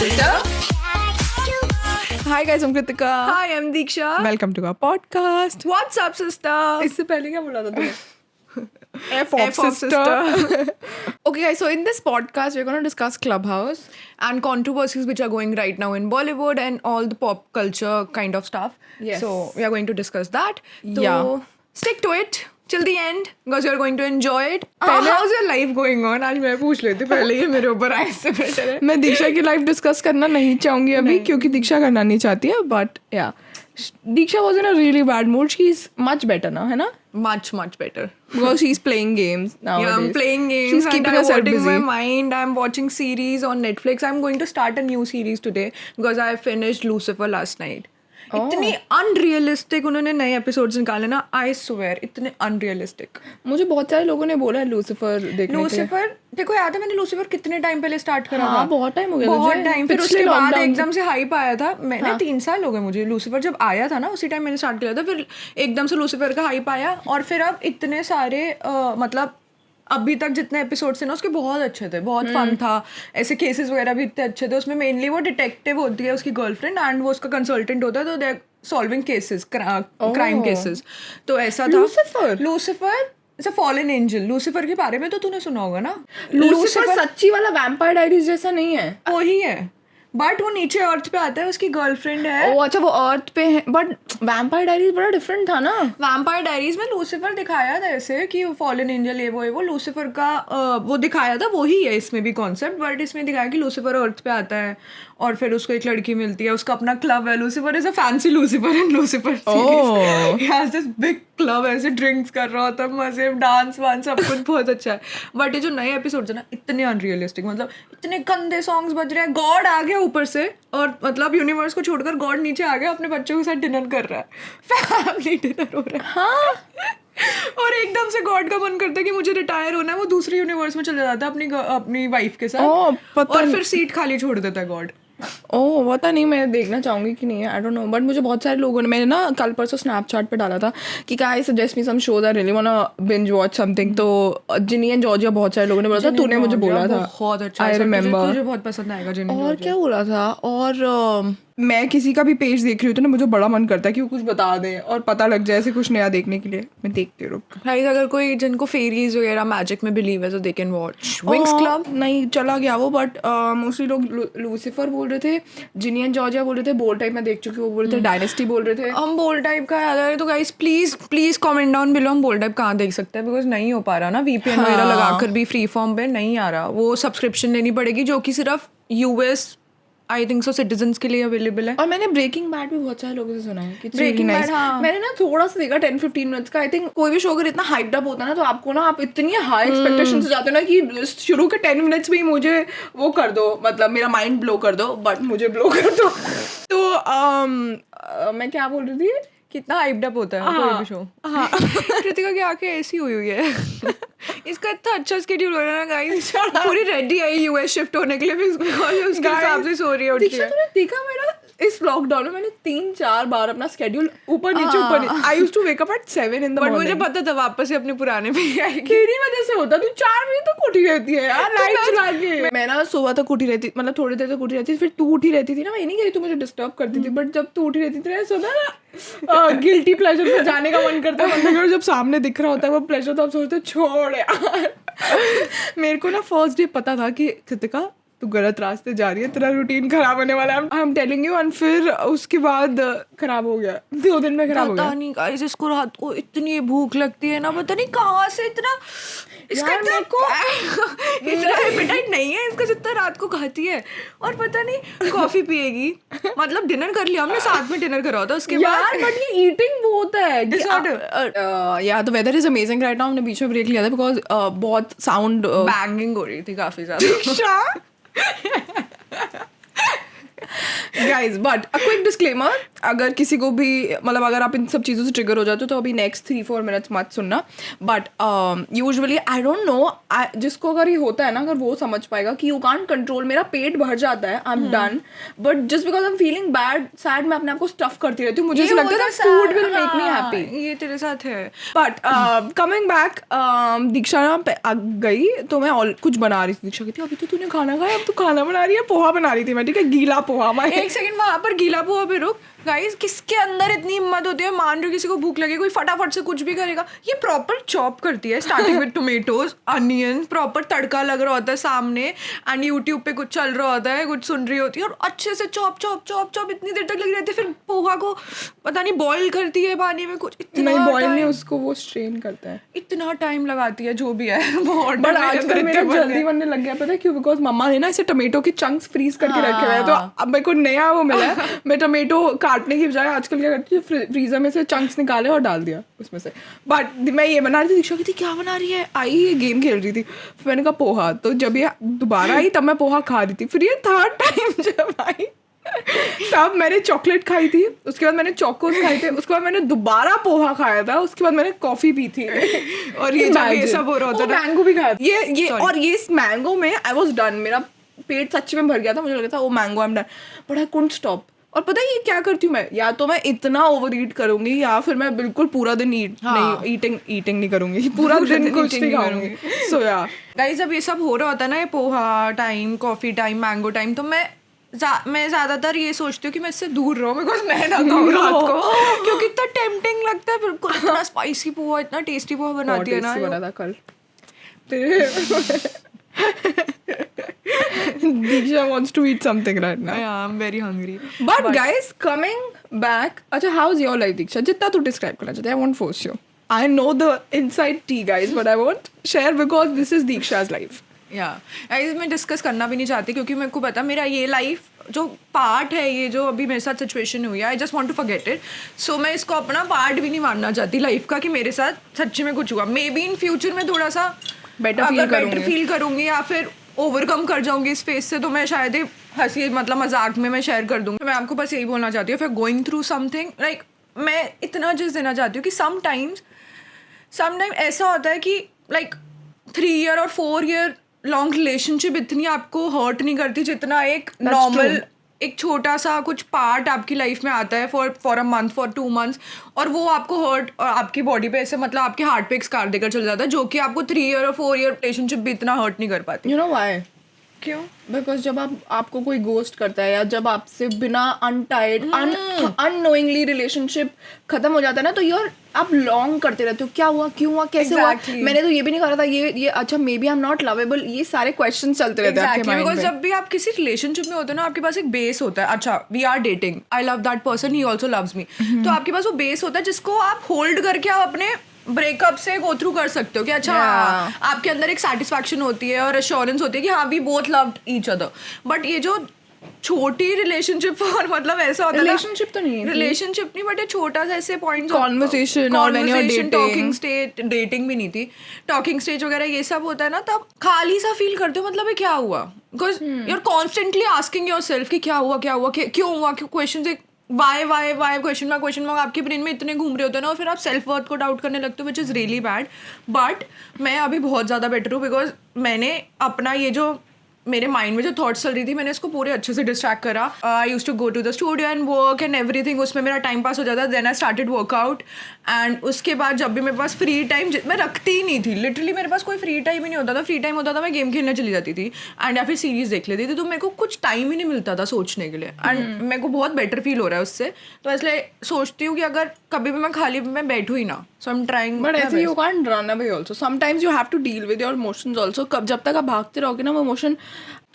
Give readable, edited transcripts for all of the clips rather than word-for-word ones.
sister. Hi guys, I'm Kritika. Hi, I'm Diksha. Welcome to our podcast. What's up, sister? इससे पहले क्या बोला था तुमने? F F of sister. Okay guys, so in this podcast we're going to discuss Clubhouse. And controversies which are going right now in Bollywood and all the pop culture kind of stuff. Yes. So we are going to discuss that. So Yeah. stick to it till the end because you're going to enjoy it. पहले- How's your life going on? आज मैं पूछ लेती पहले ये मेरे ऊपर आए से बेटर है. मैं दीक्षा की लाइफ डिस्कस करना नहीं चाहूंगी अभी क्योंकि दीक्षा करना नहीं चाहती है but yeah Diksha was in a really bad mood she is much better now है ना Much better. because she's playing games now. Yeah, I'm playing games. She's and keeping I'm herself diverting busy. my mind. I'm watching series on Netflix. I'm going to start a new series today because I finished Lucifer last night. इतनी unrealistic उन्होंने नए episodes निकाले ना. I swear इतने unrealistic. मुझे बहुत सारे लोगों ने बोला है लूसीफर देखने के लिए. लूसीफर देखो याद है मैंने लूसीफर कितने टाइम पहले स्टार्ट करा हाँ, था. बहुत टाइम हो गया बहुत मुझे. टाइम. फिर पिछले उसके बाद lockdown एकदम से हाइप आया था. मैंने 3 साल हो गए मुझे. लूसीफर जब आया था ना उसी टाइम मैंने स्टार्ट किया था. फिर एकदम से लूसीफर का हाइप आया और फिर अब इतने सारे मतलब अभी तक जितने एपिसोड्स थे ना उसके बहुत अच्छे थे. बहुत फन था. ऐसे केसेस वगैरह भी इतने अच्छे थे. उसमें मेनली वो डिटेक्टिव होती है उसकी गर्लफ्रेंड एंड वो उसका कंसल्टेंट होता है. तो दे सॉल्विंग केसेस क्राइम केसेस. तो ऐसा था Lucifer it's a fallen angel. Lucifer के बारे में तो तूने सुना होगा ना. लूसीफर सच्ची वाला वैम्पायर डायरीज जैसा नहीं है. वही है बट वो नीचे अर्थ पे आता है. उसकी गर्लफ्रेंड है. ओ अच्छा वो अर्थ पे है बट वैम्पायर डायरीज बड़ा डिफरेंट था ना. वैम्पायर डायरीज में लूसीफर दिखाया था ऐसे कि फॉलन एंजल ये वो लूसीफर का वो दिखाया था. वही है इसमें भी कॉन्सेप्ट बट इसमें दिखाया कि लूसीफर अर्थ पे आता है और फिर उसको एक लड़की मिलती है. उसका अपना क्लब है. Lucifer is a fancy Lucifer and Lucifer series. He has this big club. ऐसे ड्रिंक्स कर रहा होता है मजे डांस वांस सब कुछ बहुत अच्छा है. बट ये जो नए एपिसोड है ना इतने अनरियलिस्टिक. मतलब इतने गंदे सॉन्ग्स बज रहे हैं. गॉड आ गया ऊपर से और मतलब यूनिवर्स को छोड़कर गॉड नीचे आ गया अपने बच्चों के साथ डिनर कर रहा है. फैमिली डिनर हो रहा है. हाँ. और एकदम से गॉड का मन करता है कि मुझे रिटायर होना है. वो दूसरे यूनिवर्स में चले जाता है अपनी वाइफ के साथ और फिर सीट खाली छोड़ देता है गॉड. ओह पता नहीं मैं देखना चाहूंगी कि नहीं है. आई डोंट नो बट मुझे बहुत सारे लोगों ने मैंने ना कल परसों स्नैपचैट पे डाला था कि guys suggest me some shows I really wanna binge watch something. तो जिनी एंड जॉर्जिया बहुत सारे लोगों ने बोला था. तूने मुझे बोला था बहुत अच्छा. I remember. मुझे बहुत पसंद आएगा जिनी. और क्या बोला था. और मैं किसी का भी पेज देख रही हूँ तो ना मुझे बड़ा मन करता है कि वो कुछ बता दे और पता लग जाए ऐसे कुछ नया देखने के लिए. मैं देखती हूँ. गाइस अगर कोई जिनको फेरीज वगैरह मैजिक में बिलीव है तो they can watch wings club. नहीं चला गया वो बट मोस्टली लोग लूसीफर बोल रहे थे. जिनी एंड जॉर्जिया बोल रहे थे. बोल्ड टाइप मैं देख चुकी हूँ. वो बोल रहे थे डायनेस्टी बोल रहे थे. हम बोल्ड टाइप का याद है तो guys please comment down below हम बोल्ड टाइप कहाँ देख सकते हैं बिकॉज नहीं हो पा रहा ना. वीपीएन वगैरह लगाकर भी फ्री फॉर्म पे नहीं आ रहा. वो सब्सक्रिप्शन लेनी पड़ेगी जो कि सिर्फ US I think so citizens के लिए अवेलेबल है. और मैंने ब्रेकिंग बैड भी बहुत सारे लोगों से सुना है कि Breaking nice. Bad, हाँ. मैंने ना थोड़ा सा देखा 10-15 मिनट्स का. आई थिंक कोई भी शो अगर इतना हाइप्ड अप होता है ना तो आपको ना आप इतनी हाई एक्सपेक्टेशन से जाते हो ना कि शुरू के 10 मिनट्स में ही मुझे वो कर दो. मतलब मेरा माइंड ब्लो कर दो बट मुझे ब्लो कर दो. तो मैं क्या बोल रही थी. कितना हाइप्ड अप होता है कोई भी शो. हाँ. कृतिका की आंखें ऐसी हुई है. इसका इतना अच्छा स्केड्यूल हो रहा है ना गाइस. पूरी रेडी आई यूएस शिफ्ट होने के लिए भी उसके हिसाब से सो रही है उठ के. तूने देखा मेरा इस लॉकडाउन में मैंने 3-4 बार अपना स्केड्यूल ऊपर नीचे I used to wake up at 7 in the morning. But मुझे पता था वापस से अपने पुराने पे ही आएगी. तेरी वजह से होता. तू 4 बजे तक उठी रहती है यार लाइट चला के. मैं ना सुबह तक उठी रहती मतलब थोड़ी देर तक उठी रहती. फिर तू उठी रहती थी ना. मैं ये नहीं कह रही तू मुझे डिस्टर्ब करती थी बट जब तू उठी रहती थी ना सुबह ना गिल्टी प्लेजर पे जाने का मन करता है. जब सामने दिख रहा होता है वो प्लेजर तो आप सोचते छोड़ यार. मेरे को ना फर्स्ट डे पता था कि कृतिका तू गलत रास्ते जा रही है. तेरा रूटीन खराब होने वाला है. I am telling you. And फिर उसके बाद खराब हो गया. 2 दिन में खराब हो गया. पता नहीं गाइस इसको रात को इतनी भूख लगती है ना. पता नहीं कहाँ से इतना इसका इतना एपेटाइट नहीं है इसका जितना रात को खाती है. और पता नहीं कॉफी पिएगी. मतलब डिनर कर लिया हमने साथ में डिनर करा होता उसके बाद. बट ये ईटिंग बहुत है डिसऑर्डर. या the weather is amazing right now. हमने बीच में ब्रेक लिया था बिकॉज बहुत साउंड बैंगिंग हो रही थी काफी ज्यादा. Guys but a quick disclaimer, अगर किसी को भी मतलब अगर आप इन सब चीज़ों से ट्रिगर हो जाते हो तो अभी नेक्स्ट 3-4 मिनट्स मत सुनना. But usually I don't no, जिसको अगर ये होता है ना, अगर वो समझ पाएगा कि यू कांट कंट्रोल. मेरा पेट भर जाता है, I am done, but just because I am feeling bad sad मैं अपने आप को स्टफ करती रहती हूँ. मुझे ऐसा लगता है food will make me happy. ये तेरे साथ है. बट कमिंग बैक, दीक्षा आ गई तो मैं कुछ बना रही थी. दीक्षा कहती अभी तो तूने खाना खाया, अब तू खाना बना रही है. पोहा बना रही थी मैं, ठीक है, गीला पोहा. एक सेकंड वहां पर गीला पोहा पे रुक. गाइस, किसके अंदर इतनी हिम्मत होती है, मान रही हो किसी को भूख लगे, कोई फटाफट से कुछ भी करेगा. ये प्रॉपर चॉप करती है, starting with tomatoes, onion, proper तड़का लग रहा होता है सामने, एंड यूट्यूब पे कुछ चल रहा होता है, कुछ सुन रही होती है, और अच्छे से चॉप चॉप चॉप चॉप इतनी देर तक लगी रहती है. फिर पोहा को पता नहीं बॉईल करती है पानी में, कुछ इतना नहीं बॉईल नहीं, उसको वो स्ट्रेन करता है. इतना टाइम लगाती है जो भी है. बहुत बट आजकल मेरा जल्दी बनने लग गया, पता है क्यों? बिकॉज मम्मा ने ना इसे टोमेटो के चंक्स फ्रीज करके रखे हुए हैं, तो अब मेरे को नया वो मिला है. मैं टोमेटो काटने की बजाय आजकल क्या करती हूँ, फ्रीजर में से चंक्स निकाले और डाल दिया उसमें से. बट मैं ये बना रही थी, दीक्षा की थी क्या बना रही है, आई ये गेम खेल रही थी. फिर मैंने कहा पोहा. तो जब ये दोबारा आई तब मैं पोहा खा रही थी. फिर ये थर्ड टाइम जब आई तब मैंने चॉकलेट खाई थी, उसके बाद मैंने चोकोस खाए थे, उसके बाद मैंने दोबारा पोहा खाया था, उसके बाद मैंने कॉफी पी थी. और ये सब हो रहा होता था. मैंगो भी खाया ये और ये इस मैंगो में आई वाज डन. मेरा पेट सच्ची में भर गया था, मुझे लगा था वो mango I am done, but I couldn't stop. और पता है ये क्या करती हूँ मैं, या तो मैं इतना ओवर ईट करूंगी या फिर मैं बिल्कुल पूरा दिन ईटिंग नहीं करूंगी, पूरा दिन कुछ नहीं खाऊंगी. सो या गाइस, जब ये सब हो रहा होता है ना, ये poha time, coffee time, mango time, तो मैं ज़्यादातर ये सोचती हूँ कि मैं इससे दूर रहूँ, बिकॉज मैं ना खाऊँ रात को, क्योंकि इतना टेम्पटिंग लगता है. बिल्कुल इतना स्पाइसी पोहा, इतना टेस्टी पोहा बनाती है ना. बना था कल. Disha wants to eat something right now. Yeah, I'm very hungry. But guys, coming back, अच्छा, how's your life, Diksha? जितना तू describe करना चाहते हैं, I won't force you. I know the inside tea, guys, but I won't share because this is Diksha's life. Yeah, मैं discuss करना भी नहीं चाहती, क्योंकि मेरे को पता मेरा ये लाइफ जो पार्ट है, ये जो अभी मेरे साथ सिचुएशन हुई है, I just want to forget it. So मैं इसको अपना पार्ट भी नहीं मानना चाहती लाइफ का, कि मेरे साथ सच्ची में कुछ हुआ. मे बी इन फ्यूचर में थोड़ा सा बेटर फील करूँगी या फिर ओवरकम कर जाऊंगी इस फेस से, तो मैं शायद ही हंसी मतलब मजाक में मैं शेयर कर दूंगी. मैं आपको बस यही बोलना चाहती हूँ, फिर गोइंग थ्रू समथिंग लाइक, मैं इतना जस्ट देना चाहती हूँ कि समटाइम ऐसा होता है कि लाइक 3 year और 4 year लॉन्ग रिलेशनशिप इतनी आपको हर्ट नहीं करती जितना एक नॉर्मल एक छोटा सा कुछ पार्ट आपकी लाइफ में आता है for a month, for 2 months, और वो आपको हर्ट और आपकी बॉडी पे ऐसे मतलब आपके हार्ट पे एक स्कार देकर चल जाता है, जो कि आपको 3 year और 4 year रिलेशनशिप भी इतना हर्ट नहीं कर पाती. You know why? क्यों? बिकॉज जब आपको कोई गोस्ट करता है या जब आपसे बिना अनटाइड अननोइंगली रिलेशनशिप खत्म हो जाता है ना, तो आप लॉन्ग करते रहते हो, क्या हुआ, क्यों हुआ, कैसे हुआ, मैंने तो ये भी नहीं करा था, ये अच्छा maybe I am not lovable, ये सारे क्वेश्चन चलते रहते हैं आपके माइंड में. जब भी आप किसी रिलेशनशिप में होते हो ना, आपके पास एक बेस होता है. अच्छा, we are dating, I love that person, he also loves me, तो आपके पास वो बेस होता है जिसको आप होल्ड करके आप अपने ब्रेकअप से गो थ्रू कर सकते हो कि अच्छा आपके अंदर एक सेटिस्फैक्शन होती है और एश्योरेंस होती है कि हाँ we both loved each other. But ये जो छोटी रिलेशनशिप और मतलब ऐसा होता है, रिलेशनशिप नहीं बट ये छोटा सा ऐसे point, conversation, talking stage, dating भी नहीं थी, टॉकिंग स्टेज वगैरह ये सब होता है ना, तब खाली सा फील करते हो, मतलब ये क्या हुआ, because you are constantly asking yourself कि क्या हुआ, क्यों हुआ, क्वेश्चन एक वाई क्वेश्चन मार्क आपके ब्रेन में इतने घूम रहे होते हैं ना, और फिर आप सेल्फ वर्थ को डाउट करने लगते हो, which is really bad. But मैं अभी बहुत ज़्यादा बेटर हूँ, बिकॉज मैंने अपना ये जो मेरे माइंड में जो थॉट्स चल रही थी, मैंने इसको पूरे अच्छे से डिस्ट्रैक्ट करा. I used to go to the studio and work and everything, उसमें मेरा टाइम पास हो जाता. Then I started workout, and उसके बाद जब भी मेरे पास फ्री टाइम, मैं रखती ही नहीं थी, लिटरली मेरे पास कोई फ्री टाइम ही नहीं होता था. फ्री टाइम होता था मैं गेम खेलने चली जाती थी एंड या फिर सीरीज देख लेती थी, तो मेरे को कुछ टाइम ही नहीं मिलता था सोचने के लिए, एंड मेरे को बहुत बेटर फील हो रहा है उससे. तो इसलिए सोचती हूँ कि अगर कभी भी मैं खाली मैं बैठूँ ही ना, so I am trying. But ऐसे you can't run away also, sometimes you have to deal with your emotions also. कब जब तक आप भागते रहोगे ना, वो इमोशन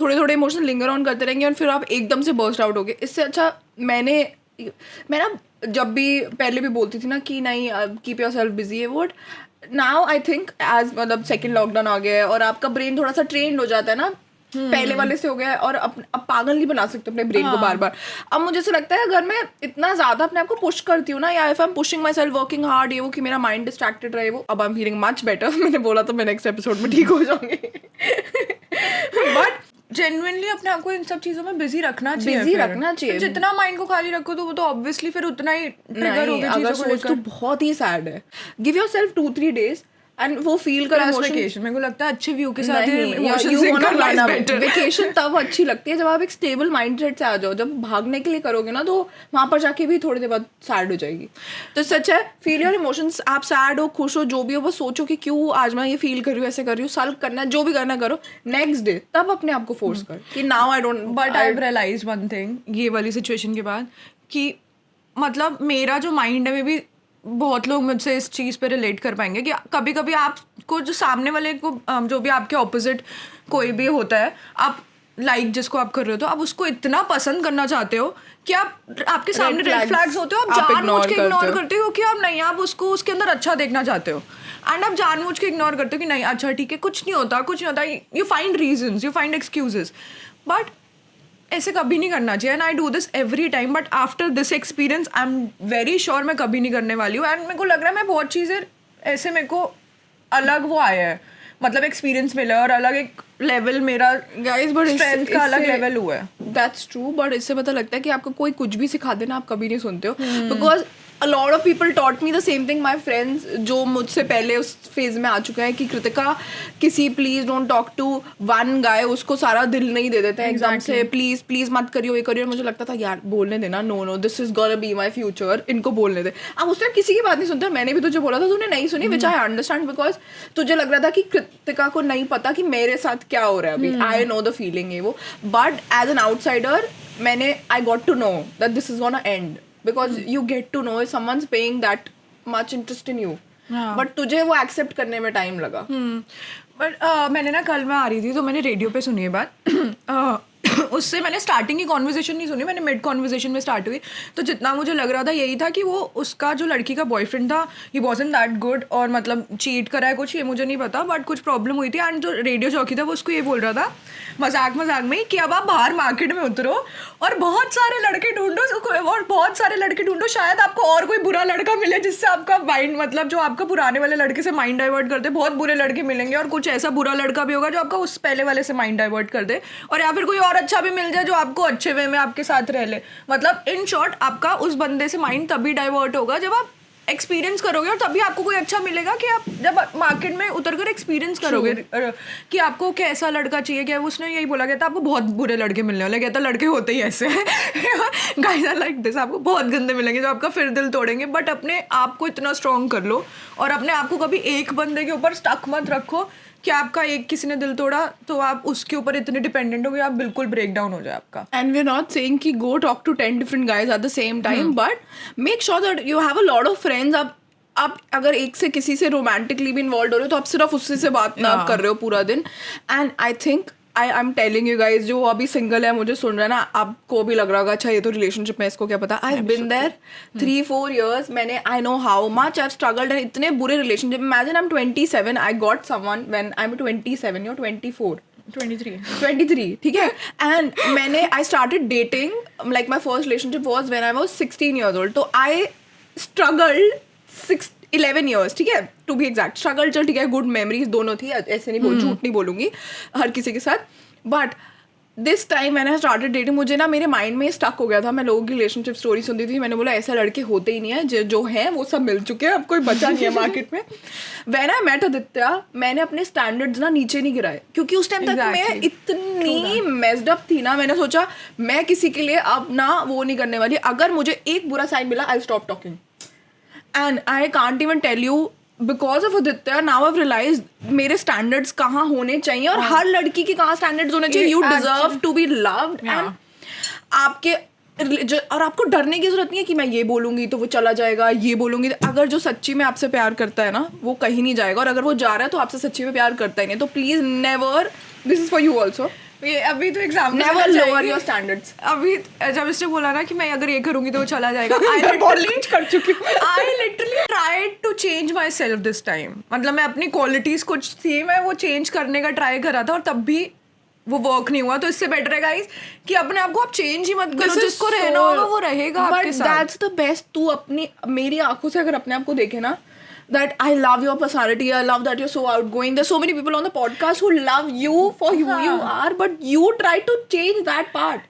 थोड़े इमोशन लिंगर ऑन करते रहेंगे और फिर आप एकदम से बर्स्ट आउट होगे. इससे अच्छा मैं ना जब भी पहले भी बोलती थी ना कि नहीं कीप योर सेल्फ बिजी है, what now I think as मतलब सेकेंड लॉकडाउन आ गया है और आपका ब्रेन थोड़ा सा ट्रेंड हो जाता है ना, पहले वाले से हो गया है, और अब पागल नहीं बना सकते अपने ब्रेन को बार बार. अब मुझे ऐसा लगता है अगर मैं इतना ज्यादा अपने आप को पुश करती हूँ ना, या if I am pushing my self working hard, ये वो कि मेरा माइंड डिस्ट्रैक्टेड रहे, वो अब I am feeling much better. मैंने बोला तो मैं नेक्स्ट एपिसोड में ठीक हो जाऊंगी. बट जेन्युइनली अपने आप को इन सब चीजों में बिजी रखना चाहिए। Busy फिर। रखना चाहिए। फिर जितना माइंड को खाली रखो तो वो तो ऑब्वियसली फिर उतना ही ट्रिगर नहीं, होगा अगर चीजों को सोच तो लेकर। बहुत ही सैड है, give your self 2-3 days and वो फील कर प्लस इमोशन। वेकेशन, मेरे को लगता है अच्छे व्यू के साथ वेकेशन तब अच्छी लगती है जब आप एक स्टेबल माइंडसेट से आ जाओ। जब भागने के लिए करोगे ना तो वहां पर जाके भी थोड़ी देर बाद सैड हो जाएगी। तो सच है, फील योर इमोशंस। आप सैड हो, खुश हो, जो भी हो, बस सोचो कि क्यों आज मैं ये फील कर रही हूँ, ऐसे कर रही हूँ, सॉल्व करना है, जो भी करना करो। नेक्स्ट डे तब अपने आप को फोर्स कर कि now I don't. But I realise one thing ये वाली सिचुएशन के बाद कि मतलब मेरा जो माइंड है मे भी बहुत लोग मुझसे इस चीज़ पे रिलेट कर पाएंगे कि कभी कभी आपको जो सामने वाले को जो भी आपके ऑपोजिट कोई भी होता है, आप जिसको आप कर रहे हो तो आप उसको इतना पसंद करना चाहते हो कि आपके सामने रेड फ्लैग्स होते हो, आप जानबूझ के इग्नोर करते हो कि आप नहीं, आप उसको उसके अंदर अच्छा देखना चाहते हो एंड आप जानबूझ के इग्नोर करते हो कि नहीं अच्छा ठीक है, कुछ नहीं होता। You find reasons, you find excuses, but ऐसे कभी नहीं करना चाहिए। And I do this every time, but after this experience I am very sure मैं कभी नहीं करने वाली हूँ। एंड मेरे को लग रहा है मैं बहुत चीज़ें ऐसे मेरे को अलग वो आया है, मतलब एक्सपीरियंस मिला है और अलग एक लेवल मेरा गाइस, बट स्ट्रेंथ का अलग लेवल हुआ है। दैट्स ट्रू, बट इससे पता लगता है कि आपको कोई कुछ भी सिखा देना आप कभी नहीं सुनते हो। Because a lot of people taught me the same thing, my friends जो मुझसे पहले उस फेज में आ चुके हैं कि कृतिका किसी please don't talk to one guy, उसको सारा दिल नहीं दे देते हैं एकदम से, प्लीज प्लीज मत करियो ये करियो। मुझे लगता था यार बोलने देना, no this is gonna be my future, इनको बोलने दे। अब उस टाइम किसी की बात नहीं सुनते। मैंने भी तुझे बोला था, तूने नहीं सुनी, विच आई अंडरस्टैंड, बिकॉज तुझे लग रहा था कि कृतिका को नहीं पता कि मेरे साथ क्या हो रहा है अभी। आई नो द फीलिंग है वो, but as an outsider I got to know that this is gonna end, because you get to know if someone's paying that much interest in you. But तुझे वो accept करने में time लगा। But मैंने ना कल मैं आ रही थी तो मैंने रेडियो पे सुनी है बात उससे मैंने स्टार्टिंग की कॉन्वर्जेशन नहीं सुनी, मैंने मिड कॉन्वर्जेशन में स्टार्ट हुई। तो जितना मुझे लग रहा था यही था कि वो उसका जो लड़की का बॉयफ्रेंड था ही वॉजंट दैट गुड, और मतलब चीट करा है कुछ, ये मुझे नहीं पता, बट कुछ प्रॉब्लम हुई थी। एंड जो रेडियो जॉकी था वो उसको ये बोल रहा था मजाक में कि अब आप बाहर मार्केट में उतरो और बहुत सारे लड़के ढूंढो, और बहुत सारे लड़के ढूंढो, शायद आपको और कोई बुरा लड़का मिले जिससे आपका माइंड, मतलब जो आपका पुराने वाले लड़के से माइंड डाइवर्ट करते, बहुत बुरे लड़के मिलेंगे और कुछ ऐसा बुरा लड़का भी होगा जो आपका उस पहले वाले से माइंड डाइवर्ट कर दे, और या फिर कोई और अच्छा भी मिल जाए जो आपको अच्छे वे में आपके साथ रह ले। मतलब इन शॉर्ट आपका उस बंदे से माइंड तभी डाइवर्ट होगा जब आप एक्सपीरियंस करोगे, और तभी आपको कोई अच्छा मिलेगा कि आप जब मार्केट में उतर कर एक्सपीरियंस करोगे कि आपको कैसा लड़का चाहिए। क्या उसने यही बोला गया था आपको बहुत बुरे लड़के मिलने वाले, कहता लड़के होते ही ऐसे हैं गाइस आर लाइक दिस, आपको बहुत गंदे मिलेंगे जो आपका फिर दिल तोड़ेंगे। बट अपने आप को इतना स्ट्रॉन्ग कर लो और अपने आप को कभी एक बंदे के ऊपर स्टक मत रखो कि आपका एक किसी ने दिल तोड़ा तो आप उसके ऊपर इतने डिपेंडेंट हो गए आप बिल्कुल ब्रेक डाउन हो जाए आपका। And we are not saying कि go talk to 10 different guys at the same time, but make sure that you have a lot of friends. आप अगर एक से किसी से रोमांटिकली भी इन्वॉल्व हो रहे हो तो आप सिर्फ उससे से बात ना कर रहे हो पूरा दिन। And I think I am telling you guys, जो अभी सिंगल है मुझे सुन रहा है ना, आपको भी लग रहा होगा अच्छा ये तो रिलेशनशिप में इसको क्या पता। I have been there 3-4 years, मैंने I know how much I have struggled and इतने बुरे relationship. Imagine I am 27, I got someone when I am 27 या 23, ठीक है। एंड मैंने I started dating, like my first relationship was when I was 16 years old, तो आई struggled 11 years, ठीक है, to be exact. Struggle चल ठीक है, गुड मेमोरीज दोनों थी, ऐसे नहीं झूठ नहीं बोलूंगी हर किसी के साथ। बट दिस टाइम मैंने स्टार्टेड डेटिंग, मुझे ना मेरे माइंड में स्टक हो गया था। मैं लोगों की रिलेशनशिप स्टोरी सुनती थी, मैंने बोला ऐसा लड़के होते ही नहीं है, जो हैं वो सब मिल चुके हैं, अब कोई बचा नहीं है मार्केट में। व्हेन आई मेट आदित्य, मैंने अपने स्टैंडर्ड्स ना नीचे नहीं गिराए, क्योंकि उस टाइम तक मैं इतनी मेस्ड अप थी ना, मैंने सोचा मैं किसी के लिए अब ना वो नहीं करने वाली। अगर मुझे एक बुरा साइन मिला I stop talking. And I can't even tell you, because of Aditya now I realise मेरे स्टैंडर्ड्स कहाँ होने चाहिए और हर लड़की के कहाँ स्टैंडर्ड्स होने चाहिए। You deserve to be loved and आपके और आपको डरने की जरूरत नहीं है कि मैं ये बोलूंगी तो वो चला जाएगा, ये बोलूंगी। अगर जो सच्ची में आपसे प्यार करता है ना वो कहीं नहीं जाएगा, और अगर वो जा रहा है तो आपसे सच्ची में प्यार करता ही नहीं। तो please never, this is for you also, ये अभी तो exam never lower your standards. अभी जब इसने बोला ना कि मैं अगर ये करूंगी तो वो चला जाएगा, कर चुकी हूँ। I literally tried to change myself this time. मतलब मैं अपनी क्वालिटीज कुछ थी, मैं वो चेंज करने का ट्राई करा था और तब भी वो वर्क नहीं हुआ। तो इससे बेटर है गाइस कि अपने आप को आप चेंज ही मत करो, जिसको रहना होगा वो रहेगा आपके साथ। That's the best. तू अपनी, मेरी आंखों से अगर अपने आप को देखे ना, that I love your personality, I love that you're so outgoing. There's so many people on the podcast who love you for who you are, but you try to change that part.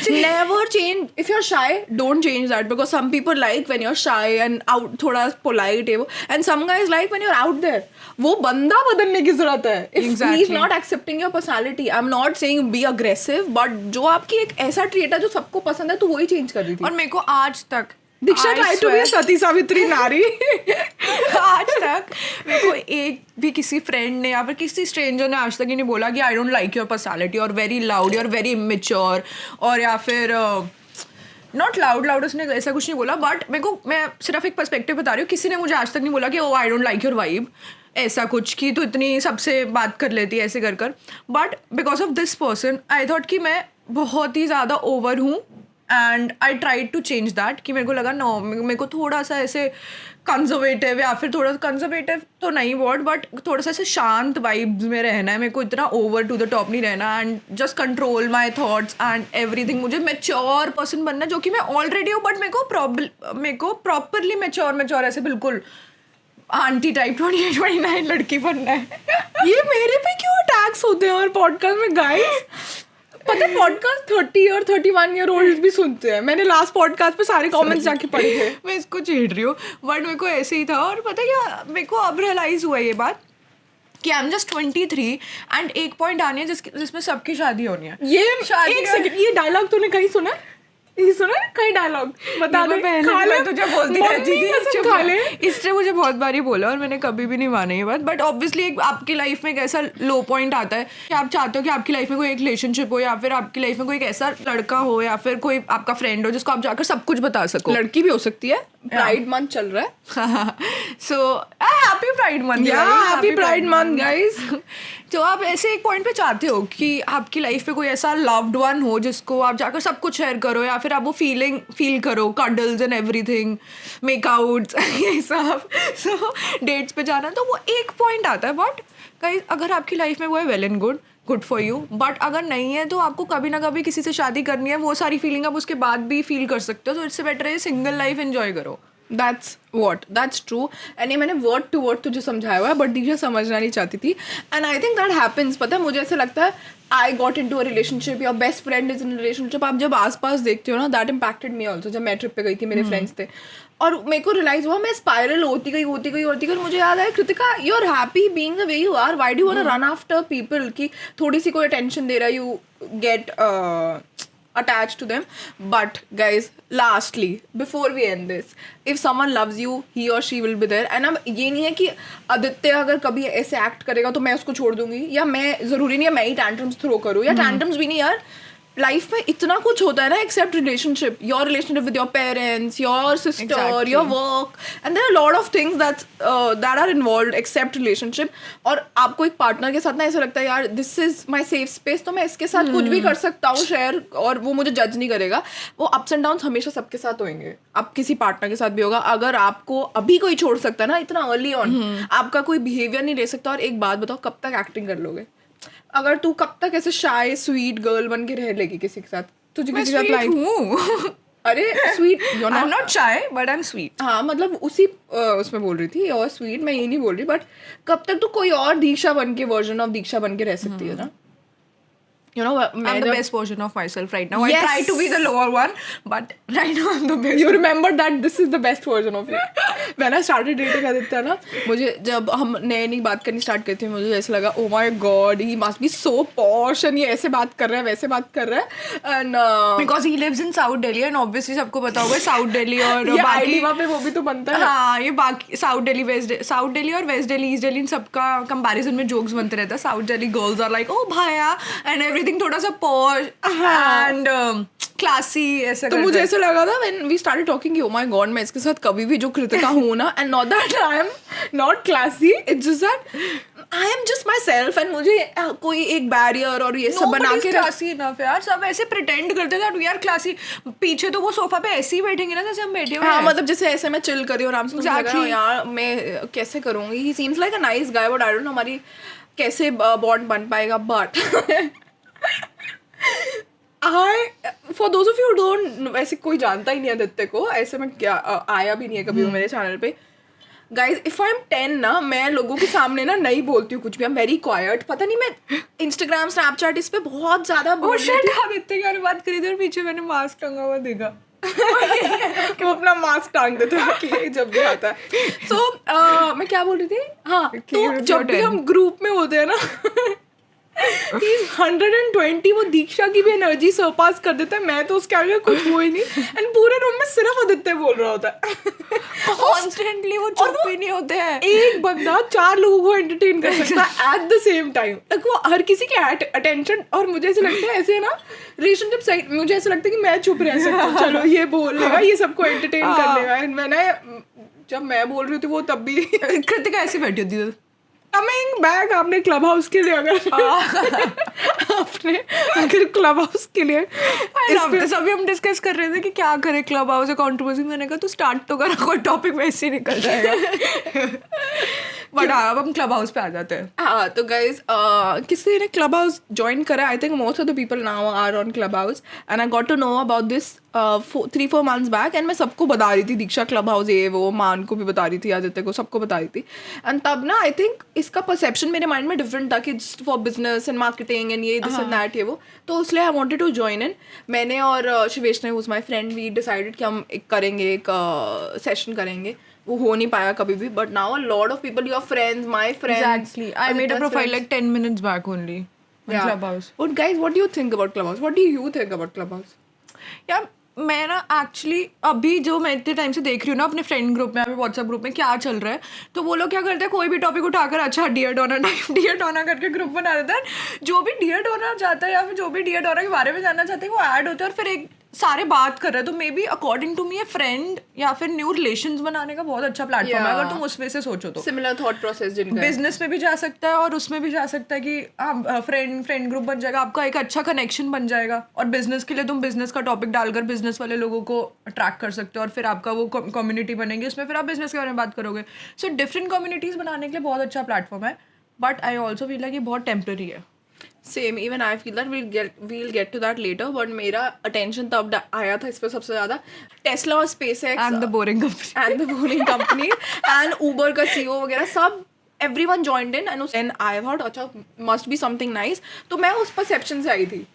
Never change. If you're shy, don't change that, because some people like when you're shy and out, thoda polite, and some guys like when you're out there. वो बंदा बदलने की जरूरत है. If he's not accepting your personality, I'm not saying be aggressive, but जो आपकी एक ऐसा trait है जो सबको पसंद है, तो वही change कर रही थी. और मेरे को आज तक दीक्षा ट्राई टू बी सती सावित्री नारी. आज तक मेरे को एक भी किसी फ्रेंड ने या फिर किसी स्ट्रेंजर ने आज तक ही नहीं बोला कि I don't like your personality और वेरी लाउड और वेरी इमेच्योर, और या फिर नॉट लाउड उसने ऐसा कुछ नहीं बोला. बट मेरे को, मैं सिर्फ एक पर्सपेक्टिव बता रही हूँ, किसी ने मुझे आज तक नहीं बोला कि oh I don't like your vibe, ऐसा कुछ कि तो इतनी सबसे बात कर लेती है ऐसे कर. But because of this person I thought कि मैं बहुत ही ज़्यादा ओवर हूँ, and I try to change that. कि मेरे को लगा नो, मेरे को थोड़ा सा ऐसे कंजर्वेटिव या फिर थोड़ा कंजर्वेटिव तो नहीं वर्ड, बट थोड़ा सा ऐसे शांत वाइब्स में रहना है. मेरे को इतना ओवर टू द टॉप नहीं रहना, and just control my thoughts and everything. मुझे मैच्योर पर्सन बनना, जो कि मैं ऑलरेडी हूँ, बट मेरे को प्रॉपरली मैच्योर ऐसे बिल्कुल आंटी टाइप 28-29 लड़की बनना है. ये मेरे पे क्यों अटैक्स होते हैं और पॉडकास्ट में गाइस? पता है पॉडकास्ट 30 और 31 ईयर ओल्ड भी सुनते हैं. मैंने लास्ट पॉडकास्ट पे सारे कमेंट्स जाके पढ़े थे. मैं इसको छेड़ रही हूँ, बट मेरे को ऐसे ही था. और पता है क्या, मेरे को अब रियलाइज हुआ ये बात कि आई एम जस्ट 23 एंड एक पॉइंट आनी है जिसमें सबकी शादी होनी है. ये एक सेकंड, ये डायलॉग तूने कहीं सुना है? ये सुना है कहीं डायलॉग? बता दे. मैं तुझे बोलती रहती थी खा ले. इसने मुझे बहुत बारी बोला और मैंने कभी भी नहीं माना ये बात. बट ऑब्वियसली आपकी लाइफ में एक ऐसा लो पॉइंट आता है कि आप चाहते हो कि आपकी लाइफ में कोई एक रिलेशनशिप हो, या फिर आपकी लाइफ में कोई एक ऐसा लड़का हो या फिर कोई आपका फ्रेंड हो जिसको आप जाकर सब कुछ बता सको. लड़की भी हो सकती है. प्राइड मंथ चल रहा है, so happy pride month. Happy pride month guys. तो आप ऐसे एक पॉइंट पे चाहते हो कि आपकी लाइफ में कोई ऐसा लव्ड वन हो जिसको आप जाकर सब कुछ शेयर करो, या फिर आप वो फील करो, कडल्स एंड एवरीथिंग, मेकआउट्स, ये सब. सो डेट्स पे जाना, तो वो एक पॉइंट आता है. बट गाइस, अगर आपकी लाइफ में वो है, well and good for you. But अगर नहीं है तो आपको कभी ना कभी किसी से शादी करनी है. वो सारी फीलिंग आप उसके बाद भी फील कर सकते हो. तो इससे बेटर है सिंगल लाइफ एंजॉय करो. That's true. And ये मैंने word to word तुझे समझाया हुआ है, बट दीक्षा समझना नहीं चाहती थी. And I think that happens. पता है, मुझे ऐसे लगता है I got into a relationship, your best friend is in a relationship. आप जब आसपास देखते हो ना, that impacted me also. जब मैं ट्रिप पे गई थी, मेरे फ्रेंड्स थे, और मेरे को रियलाइज हुआ मैं स्पाइरल होती गई. और मुझे याद आया, Kritika, you are happy being the way you are, why do you want to run after people कि थोड़ी सी कोई अटेंशन दे रहा है, you get attached to them. But guys, lastly, before we end this, if someone loves you, he or she will be there. And अब ये नहीं है कि आदित्य अगर कभी ऐसे एक्ट करेगा तो मैं उसको छोड़ दूंगी, या मैं ज़रूरी नहीं है मैं ही टैंट्रम्स थ्रो करूँ, या टैंट्रम्स भी नहीं यार. लाइफ में इतना कुछ होता है ना, except relationship, your relationship with your parents, your sister, your work, and there are lot of things that are involved except relationship. और आपको एक पार्टनर के साथ ना ऐसा लगता है यार this is my safe space, तो मैं इसके साथ कुछ भी कर सकता हूँ शेयर, और वो मुझे जज नहीं करेगा. वो अप्स एंड डाउन्स हमेशा सबके साथ होंगे, आप किसी पार्टनर के साथ भी होगा. अगर आपको अभी कोई छोड़ सकता है ना इतना अर्ली ऑन, आपका कोई बिहेवियर नहीं ले सकता. और एक बात बताओ, कब तक एक्टिंग कर लोगे? अगर तू कब तक ऐसे शाय स्वीट गर्ल बन के रह लेगी किसी के साथ? तुझे किसी के साथ लाइफ हूँ. अरे sweet, you I am not shy but I am sweet. हाँ, मतलब उसी उसमें बोल रही थी, और स्वीट मैं ये नहीं बोल रही, बट कब तक तू कोई और दीक्षा बन के, वर्जन ऑफ दीक्षा बन के रह सकती है ना? You know, I'm the best version of myself right now. Yes. I try to be the lower one, but right now I'm the best. You remember that this is the best version of you. When I started dating Aditya ना, मुझे जब हम नई बात करनी start करते हैं, मुझे ऐसा लगा, oh my god, he must be so posh, and ये ऐसे बात कर रहा है, वैसे बात कर रहा है, and because he lives in South Delhi, and obviously सबको पता होगा South Delhi और बाकी वहाँ पे वो भी तो बनता है. हाँ, ये बाकी South Delhi और West Delhi, East Delhi, इन सबका कंपैरिजन में जोक्स बनते रहता है. South Delhi girls are like, oh Bhaya, and everything थोड़ा सा posh and classy ऐसा. तो मुझे ऐसा लगा था when we started talking, oh my god, मैं इसके साथ कभी भी जो कृतिका हूँ ना, and not that I am not classy, it's just that I am just myself, and मुझे कोई एक बैरियर और ये सब बना के क्लासी enough यार. सब ऐसे pretend करते थे यार क्लासी. पीछे तो वो सोफा पे ऐसे ही बैठेंगे ना जैसे हम बैठे हुए हैं. हाँ, मतलब जैसे ऐसे मैं चिल कर रही हूँ आराम से. exactly. यार मैं कैसे करूँगी? He seems like a nice guy, but I don't know हमारी कैसे बॉन्ड बन पाएगा. But for those of you who don't, वैसे कोई जानता ही नहीं आदित्य को, ऐसे में क्या आया भी नहीं है कभी वो मेरे चैनल पे. गाइज इफ आई एम 10 ना, मैं लोगों के सामने ना नहीं बोलती हूँ कुछ भी, आई एम वेरी क्वाइट. पता नहीं, मैं इंस्टाग्राम स्नैपचैट इस पे बहुत ज्यादा वो शिट, हम इतने की बात करी थी और पीछे मैंने मास्क टंगा हुआ देखा. वो अपना मास्क टांग देते हैं जब भी आता है. सो मैं क्या बोल रही थी, हाँ, तो जब भी हम ग्रुप में होते हैं ना, 120 वो दीक्षा की भी एनर्जी सरपास कर देता है. मैं तो उसके आगे कुछ हुआ ही नहीं, एंड पूरे रूम में सिर्फ आदित्य बोल रहा होता है. कॉन्स्टेंटली वो चुप ही नहीं होते हैं. एक बंदा 4 लोगों को एंटरटेन कर सकता है eight the same time. Like वो हर किसी के अटेंशन, और मुझे ऐसे लगता है ऐसे ना रिलेशनशिप सही, मुझे ऐसा लगता है कि मैं चुप रह सकती हूँ, चलो ये बोल लेगा, ये सबको एंटरटेन कर लेगा. एंड मैंने जब मैं बोल रही थी वो तब भी कृतिका ऐसे बैठी होती है. कमिंग बैक, आपने क्लब हाउस के लिए अगर क्लब हाउस के लिए अभी हम डिस्कस कर रहे थे कि क्या करें क्लब हाउस है कंट्रोवर्सी. मैंने कहा तू स्टार्ट तो करा, कोई टॉपिक वैसे ही निकल जाएगा. बट अब हम क्लब हाउस पे आ जाते हैं. हाँ, तो गाइज किसी ने क्लब हाउस ज्वाइन करा. I think most of the people now are on club house, and I got to know about this 3-4 months back. एंड मैं सबको बता रही थी, दीक्षा क्लब हाउस ये वो, मान को भी बता रही थी, आदित्य को, सबको बता रही थी. एंड तब ना आई थिंक इसका परसेप्शन मेरे माइंड में डिफरेंट था कि just for business and marketing and ये दिस एंड दैट ये वो. तो इसलिए I wanted to join in. मैंने और शिवेश ने, who is my friend, we decided कि हम एक करेंगे, एक सेशन करेंगे. वो हो नहीं पाया कभी भी, but now a lot of people, your friends, my friends. Exactly. I made a profile like 10 minutes back only on Clubhouse. But guys, what do you think about Clubhouse? What do you think about Clubhouse? यार मैं ना actually अभी जो मैं इतने time से देख रही हूँ ना अपने फ्रेंड ग्रुप में, अभी व्हाट्सएप ग्रुप में क्या चल रहा है, तो वो लोग क्या करते हैं, कोई भी टॉपिक उठाकर अच्छा dear donor type dear donor करके ग्रुप बना देता है. जो भी डियर डोनर चाहता है या फिर जो भी डियर डोनर के बारे में जानना चाहते हैं वो ऐड होते हैं और फिर एक सारे बात कर रहे हैं. तो maybe according to me ये फ्रेंड या फिर न्यू रिलेशंस बनाने का बहुत अच्छा प्लेटफॉर्म है अगर तुम उसमें से सोचो तो. सिमिलर थॉट प्रोसेस जिनका बिजनेस में भी जा सकता है और उसमें भी जा सकता है कि हाँ फ्रेंड ग्रुप बन जाएगा, आपका एक अच्छा कनेक्शन बन जाएगा. और बिजनेस के लिए तुम बिजनेस का टॉपिक डालकर बिजनेस वाले लोगों को अट्रैक्ट कर सकते हो और फिर आपका वो कम्युनिटी बनेगी, उसमें फिर आप बिजनेस के बारे में बात करोगे. सो डिफरेंट कम्युनिटीज बनाने के लिए बहुत अच्छा प्लेटफॉर्म है. But I also feel like ये बहुत टेम्पररी है. Same, even I feel that we'll get to that later. But मेरा अटेंशन तब आया था इस पर सबसे ज़्यादा टेस्ला और SpaceX and the boring company and Uber का CEO वगैरह सब everyone joined in. and I thought अच्छा must be something nice. तो मैं उस परसेप्शन से आई थी.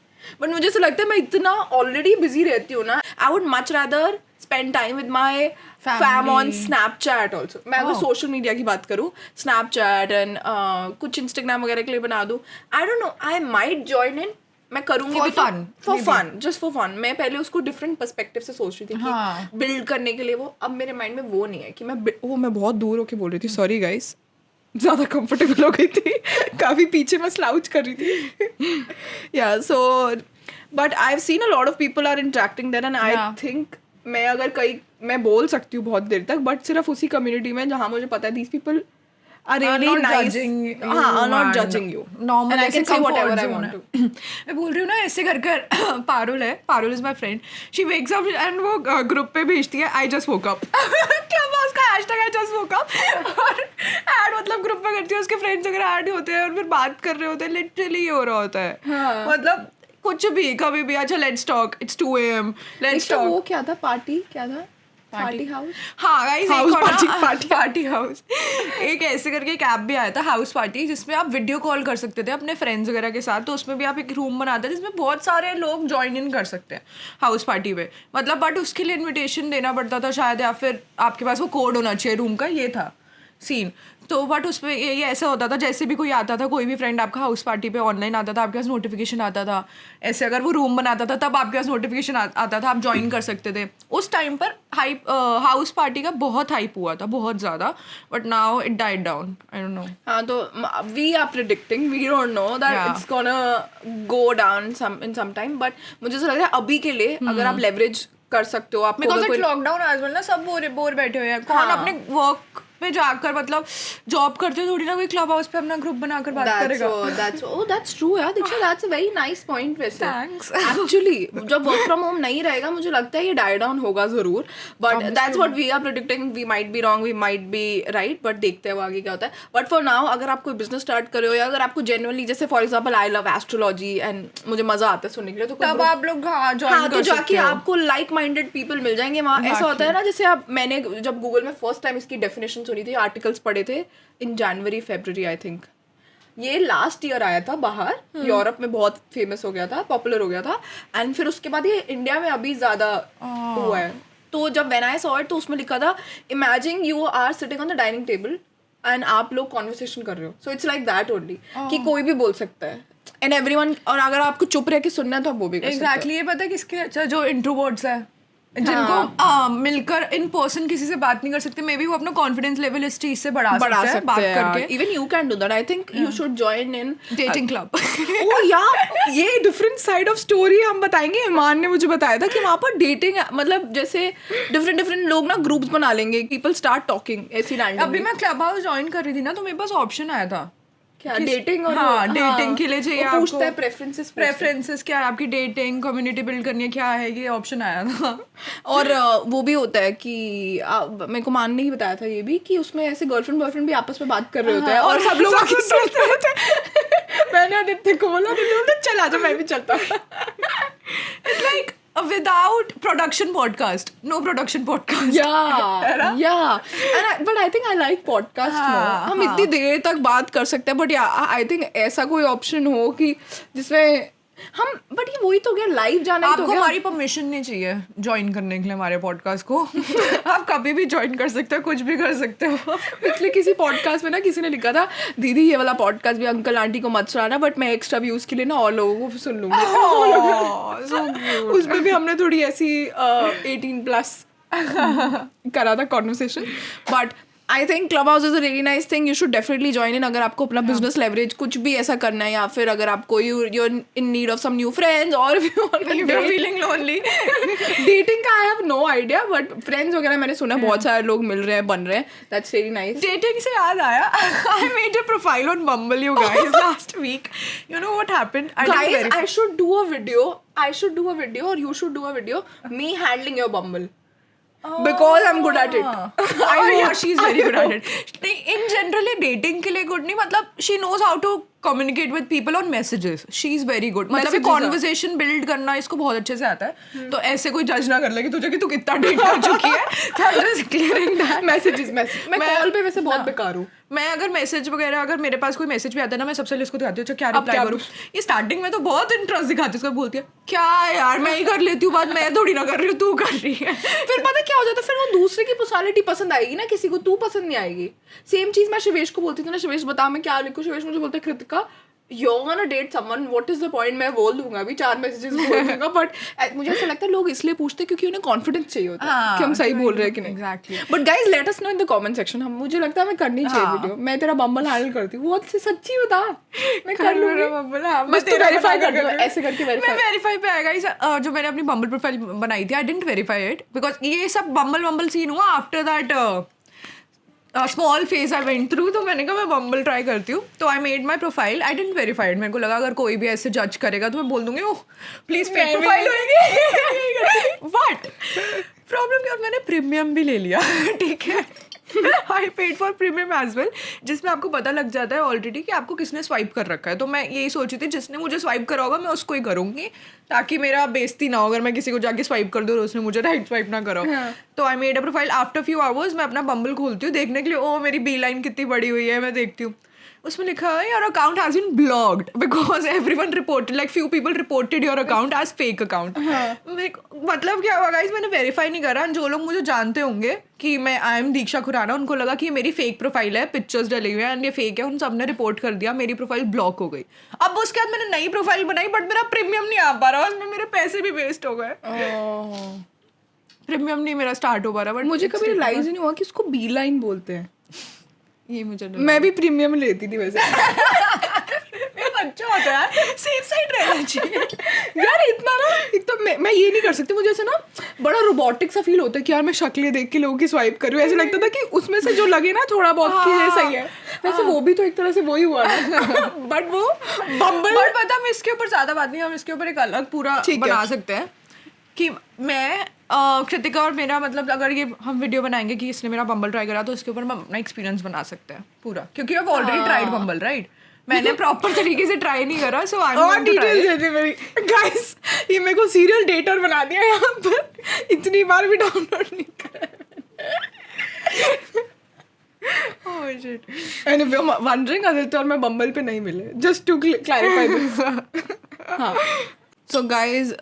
बट मुझे ऐसा लगता है मैं इतना ऑलरेडी बिजी रहती हूँ ना, I would much rather spend time with my fam on Snapchat also. मैं अगर सोशल मीडिया की बात करूँ, स्नैपचैट एंड कुछ इंस्टाग्राम वगैरह के लिए बना दूँ. I don't know, I might join in. मैं करूँगी for fun, just for fun. मैं पहले उसको डिफरेंट पर्सपेक्टिव से सोच रही थी कि बिल्ड करने के लिए वो. अब मेरे माइंड में वो नहीं है कि मैं बहुत दूर होके बोल रही थी, सॉरी गाइस, ज़्यादा कंफर्टेबल हो गई थी, काफ़ी पीछे मैं स्लाउच कर रही थी. Yeah so but I have seen a lot of people are interacting there, and I think मैं बोल सकती हूँ बहुत देर तक, बट सिर्फ उसी कम्युनिटी में जहाँ मुझे पता है these people are really nice. are not judging you. Normal, and I can say whatever I want to. मैं बोल रही हूँ ना ऐसे कर Parul is my friend. She wakes up and वो ग्रुप पे भेजती है I just woke up. क्या बात उसका hashtag I just woke up. और ऐड मतलब ग्रुप में करती है, उसके फ्रेंड्स वगैरह ऐड होते हैं और फिर बात कर रहे होते हैं. लिटरली ये हो रहा होता है. मतलब कुछ भी कभी भी, अच्छा let's talk, it's 2 AM, let's talk. वो क्या था, पार्टी क्या था, पार्टी हाउस. हाँ गाइस, पार्टी हाउस एक ऐसे करके एक ऐप भी आया था, हाउस पार्टी, जिसमें आप वीडियो कॉल कर सकते थे अपने फ्रेंड्स वगैरह के साथ. तो उसमें भी आप एक रूम बनाते थे जिसमें बहुत सारे लोग ज्वाइन इन कर सकते हैं हाउस पार्टी पे. मतलब बट उसके लिए इनविटेशन देना पड़ता था शायद, या फिर आपके पास वो कोड होना चाहिए रूम का, ये था सीन. तो बट उसमें ये ऐसा होता था, जैसे भी कोई आता था, कोई भी फ्रेंड आपका हाउस पार्टी पे ऑनलाइन आता था, आपके पास नोटिफिकेशन आता था. ऐसे अगर वो रूम बनाता था तब आपके पास नोटिफिकेशन आता था, आप ज्वाइन कर सकते थे. उस टाइम पर हाइप हाउस पार्टी का बहुत हाइप हुआ था, बहुत ज़्यादा. But now it died down, I don't know. हाँ, तो we are predicting, we don't know that it's gonna go down in some time. But मुझे ऐसा लग रहा है अभी के लिए अगर आप लेवरेज कर सकते हो, आप लॉकडाउन आज ना सब बोर बैठे हुए हैं. कौन अपने वर्क पे जाकर मतलब जॉब करते थोड़ी ना कोई क्लब हाउस पे अपना ग्रुप बनाकर बात करेगा. That's true यार दीक्षा, that's a very nice point वैसे. Thanks. Actually जब वर्क फ्रॉम होम नहीं रहेगा मुझे लगता है ये डाई डाउन होगा जरूर. But that's what we are predicting. We might be wrong, we might be right, but देखते हैं वो आगे क्या होता है. बट फॉर नाउ अगर आप कोई बिजनेस स्टार्ट कर रहे हो, या अगर आपको जेन्युइनली, जैसे for example I love astrology and मुझे मजा आता है सुनने के लिए, तो तब आप लोग तो जाके आपको लाइक माइंडेड पीपल मिल जाएंगे वहाँ. ऐसा होता है ना, जैसे आप, मैंने जब गूगल में फर्स्ट टाइम इसकी डेफिनेशन हो रही थी, आर्टिकल्स पढ़े थे इन जनवरी फरवरी आई थिंक, ये लास्ट ईयर आया था बाहर, यूरोप में बहुत फेमस हो गया था, पॉपुलर हो गया था, एंड फिर उसके बाद ये इंडिया में अभी ज़्यादा हुआ है। तो जब व्हेन आई सॉ इट तो उसमें लिखा था imagine you are sitting on the dining table and आप लोग कॉन्वर्सेशन कर रहे हो, so it's like that only कि कोई भी बोल सकता है एंड एवरीवन, और अगर आपको चुप रह के सुनना है तो आप वो भी कर सकते हो। एग्जैक्टली, ये पता है किसके अच्छा, जो इंट्रोवर्ट्स है, जिनको मिलकर इन पर्सन किसी से बात नहीं कर सकते, मे बी वो अपना कॉन्फिडेंस लेवल इस चीज से बढ़ा सकते हैं बात करके। Even you can do that, I think you should join in dating club. Oh यार, ये डिफरेंट साइड ऑफ स्टोरी हम बताएंगे। ईमान ने मुझे बताया था कि वहाँ पर डेटिंग, मतलब जैसे डिफरेंट लोग ना ग्रुप्स बना लेंगे, पीपल स्टार्ट टॉकिंग ऐसी रैंडमली। अभी मैं क्लब हाउस ज्वाइन कर रही थी ना, तो मेरे पास ऑप्शन आया था क्या डेटिंग, और हाँ डेटिंग के लिए चाहिए, पूछता है प्रेफरेंसेस क्या है आपकी, डेटिंग कम्युनिटी बिल्ड करनी है, क्या है, ये ऑप्शन आया था। और वो भी होता है कि मेरे को मान ने ही बताया था ये भी कि उसमें ऐसे गर्लफ्रेंड बॉयफ्रेंड भी आपस में बात कर रहे होते हैं और सब लोग आगे सुनते होते हैं। मैंने आदित्य को बोला, चल आजा, मैं भी चलता हूँ। It's like without production podcast, no production podcast. Yeah. But I think I like podcast more. हम इतनी देर तक बात कर सकते हैं, but I think ऐसा कोई ऑप्शन हो कि जिसमें हम, बट ये वही तो गया, लाइव जाना ही तो आपको गया। हमारी परमिशन नहीं चाहिए ज्वाइन करने के लिए हमारे पॉडकास्ट को। आप कभी भी ज्वाइन कर सकते हो, कुछ भी कर सकते हो। पिछले किसी पॉडकास्ट में ना किसी ने लिखा था, दीदी ये वाला पॉडकास्ट भी अंकल आंटी को मत सुनाना, बट मैं एक्स्ट्रा व्यूज के लिए ना और लोगों को सुन लूंगी। उसमें भी हमने थोड़ी ऐसी 18+ करा था conversation, but I think club house is a really nice thing, you should definitely join in अगर आपको अपना बिजनेस लेवरेज कुछ भी ऐसा करना है, या फिर अगर आपको you're in need of some new friends, और फीलिंग लोनली। डेटिंग का I have no idea, but friends वगैरह मैंने सुना बहुत सारे लोग मिल रहे हैं, बन रहे हैं, दैट्स वेरी नाइस। डेटिंग से याद आया, I made a profile on Bumble you guys last week. You know what happened? Guys, I should do a video, or you should do a video, me handling your Bumble. Because I'm good at it. Yeah, she's very good at it. In generally dating के लिए good नहीं, मतलब she knows how to communicate with people on messages. She's very good. मतलब ये conversation build करना इसको बहुत अच्छे से आता है। तो ऐसे कोई जज ना कर ले कि तुझे कि तू कितना डेट कर चुकी है। So I'm just clearing that. Messages. मैं कॉल पे वैसे बहुत बेकार हूँ। मैं अगर मैसेज वगैरह, अगर मेरे पास कोई मैसेज भी आता है ना, मैं सबसे इसको दिखाती हूँ, अच्छा क्या रिप्लाई करूँ। ये स्टार्टिंग में तो बहुत इंटरेस्ट दिखाती है, उसको बोलती है क्या यार मैं ही कर लेती हूँ बात, मैं थोड़ी ना कर रही हूँ, तू कर रही है। फिर पता क्या हो जाता है, फिर वो दूसरे की पर्सनालिटी पसंद आएगी ना, किसी को तू पसंद नहीं आएगी। सेम चीज मैं शिवेश को बोलती थी ना, शिवेश बता मैं क्या लिखूँ, शिवेश मुझे बोलते Kritika you're gonna date someone, what is the point? मैं बोल दूंगा अभी 4 मैसेजेस बोल दूंगा, बट मुझे ऐसा लगता है लोग इसलिए पूछते हैं क्योंकि उन्हें कॉन्फिडेंस चाहिए होता है कि हम सही बोल रहे हैं कि नहीं। Exactly. But guys let us know in the comment section, हम मुझे लगता है मैं करनी चाहिए वीडियो, मैं तेरा बम्बल हैंडल करती हूँ, वो सच्ची बता, मैं कर लूंगी, बस तू वेरीफाई कर दो, ऐसे करके वेरीफाई पे आएगा। जो मैंने अपनी बम्बल प्रोफाइल बनाई थी, I didn't verify it because ये सब बम्बल सीन हुआ after that small phase I went through, तो मैंने कहा मैं बम्बल ट्राई करती हूँ, तो I made my profile, I didn't verify it. मेरे को लगा अगर कोई भी ऐसे जज करेगा तो मैं बोल दूंगी ओह प्लीज फेक प्रोफाइल होगी। बट प्रॉब्लम क्या, मैंने प्रीमियम भी ले लिया, ठीक है, I paid for premium as well, जिसमें आपको पता लग जाता है ऑलरेडी कि आपको किसने स्वाइप कर रखा है। तो मैं यही सोची थी जिसने मुझे स्वाइप करा होगा मैं उसको ही करूँगी, ताकि मेरा बेइज्जती ना हो अगर मैं किसी को जाके स्वाइप कर दूँ और उसने मुझे राइट स्वाइप ना करो। तो आई made a profile, after few hours मैं अपना बम्बल खोलती हूँ देखने के लिए, ओ मेरी बी लाइन कितनी बड़ी हुई है, मैं देखती हूँ उसमें लिखा है your account has been blocked because everyone reported, like few people reported your account as fake account. मतलब क्या हुआ गाइस, मैंने वेरीफाई नहीं करा। जो लोग मुझे जानते होंगे कि मैं आई एम दीक्षा खुराना, उनको लगा कि ये मेरी फेक प्रोफाइल है, पिक्चर्स डले हुए हैं एंड ये फेक है, उन सब ने रिपोर्ट कर दिया, मेरी प्रोफाइल ब्लॉक हो गई। अब उसके बाद मैंने नई प्रोफाइल बनाई, बट मेरा प्रीमियम नहीं आ पा रहा, उसमें मेरे पैसे भी वेस्ट हो गए। प्रीमियम नहीं मेरा स्टार्ट हो पा रहा, बट मुझे कभी रियलाइज ही नहीं हुआ कि उसको बी लाइन बोलते हैं। ये मुझे मैं भी प्रीमियम लेती थी वैसे। अच्छा होता है यार, सेफ साइड रहना चाहिए यार। इतना ना, एक तो मैं ये नहीं कर सकती, मुझे ऐसे ना बड़ा रोबोटिक सा फील होता है कि यार मैं शक्लें देख के लोगों की स्वाइप कर रही हूँ। ऐसे लगता था कि उसमें से जो लगे ना थोड़ा बहुत कि ये सही है, वैसे वो भी तो एक तरह से वही हुआ ना। बट वो बम्बल, बट पता हम इसके ऊपर ज्यादा बात नहीं, हम इसके ऊपर एक अलग पूरा बना सकते हैं कि मैं कृतिका और मेरा, मतलब अगर ये हम वीडियो बनाएंगे कि इसने मेरा बम्बल ट्राई करा, तो इसके ऊपर हम अपना एक्सपीरियंस बना सकते हैं पूरा, क्योंकि अब ऑलरेडी ट्राइड बम्बल, राइट? मैंने प्रॉपर तरीके से ट्राई नहीं करा, सो आई एम डिटेल्स दे दे मेरी। गाइस ये मेरे को सीरियल डेटर बना दिया यहाँ पर, इतनी बार भी डाउनलोड नहीं करा। Oh shit. And if you're wondering, Aditya और मैं बम्बल पे नहीं मिले. Just to clarify this. हाँ. So guys,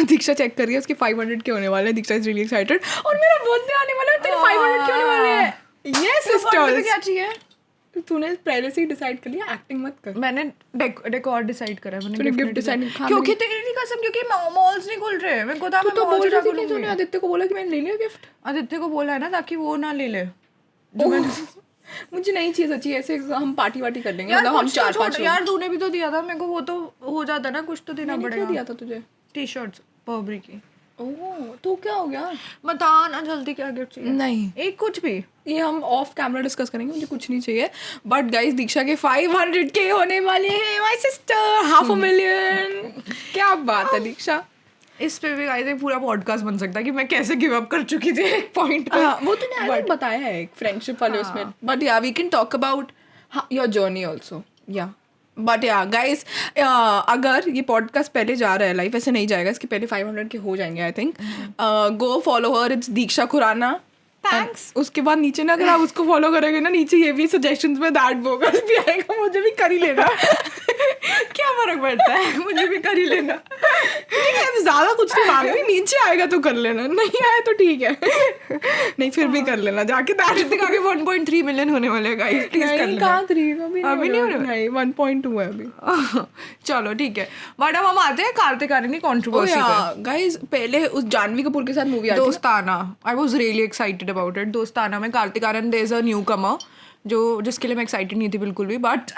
दीक्षा चेक करिए उसके 500 के होने वाले हैं. दीक्षा is really excited. और मेरा बर्थडे आने वाला है, तेरे 500 के होने वाले हैं. Yes sisters. क्या चाहिए? तूने पहले से ही डिसाइड कर लिया, एक्टिंग मत कर. मैंने डेकोर डिसाइड करा है. तूने गिफ्ट डिसाइड नहीं. क्योंकि तेरी कसम, क्योंकि मॉल्स नहीं खुल रहे. मेरे को था मैं तो बोल मॉल रही थी कि तूने आदित्य को बोला कि मैंने ले लिया गिफ्ट. आदित्य को बोला है ना ताकि वो ना ले ले. मुझे नहीं चाहिए सच्ची. ऐसे हम पार्टी वार्टी कर लेंगे. यार मतलब हम कुछ तो 4-5 छोड़, यार तूने भी तो दिया था मेरे को. वो तो हो जाता ना, कुछ तो देना क्या पड़ेगा. दिया था तुझे? टी शर्ट्स बर्बरी की. ओह तो क्या हो गया? बता ना जल्दी क्या गिफ्ट चाहिए. नहीं, एक कुछ भी. ये हम ऑफ कैमरा डिस्कस करेंगे. मुझे कुछ नहीं चाहिए. बट गाइस दीक्षा के 500K होने वाले हैं. My sister 500,000. क्या बात है दीक्षा. इस पे भी गाइस एक पूरा पॉडकास्ट बन सकता है कि मैं कैसे गिव अप कर चुकी थी एक पॉइंट पे. वो तूने आई बताया है एक फ्रेंडशिप वाले उसमें. But yeah we can talk about your journey also. Yeah but yeah guys, अगर ये पॉडकास्ट पहले जा रहा है लाइव, ऐसे नहीं जाएगा. इसके पहले 500 के हो जाएंगे I think. Go follow her. It's Diksha Khurana. Thanks. उसके बाद नीचे ना, अगर आप उसको फॉलो करोगे ना, नीचे ये भी सजेशंस में दैट बोगस भी आएगा. मुझे भी कर ही लेना. क्या फर्क पड़ता है, मुझे भी कर ही लेना. ठीक है, ज्यादा कुछ नहीं मांग रही. नीचे आएगा तो कर लेना, नहीं आए तो ठीक है. नहीं फिर भी कर लेना जाके. दैट आगे 1.3 मिलियन होने वाले हैं गाइस. प्लीज कर लेना. कहाँ 3 अभी नहीं हो रहा. नहीं 1.2 है अभी. चलो ठीक है. बट अब हम आते हैं कार्तिक आर्यन की कंट्रोवर्सी पे. गाइस पहले उस जानवी कपूर के साथ मूवी आई थी Dostana. I was really excited about it. Dostana में Kartik Aaryan, there is a newcomer जिसके लिए मैं एक्साइटेड नहीं थी बिल्कुल भी. बट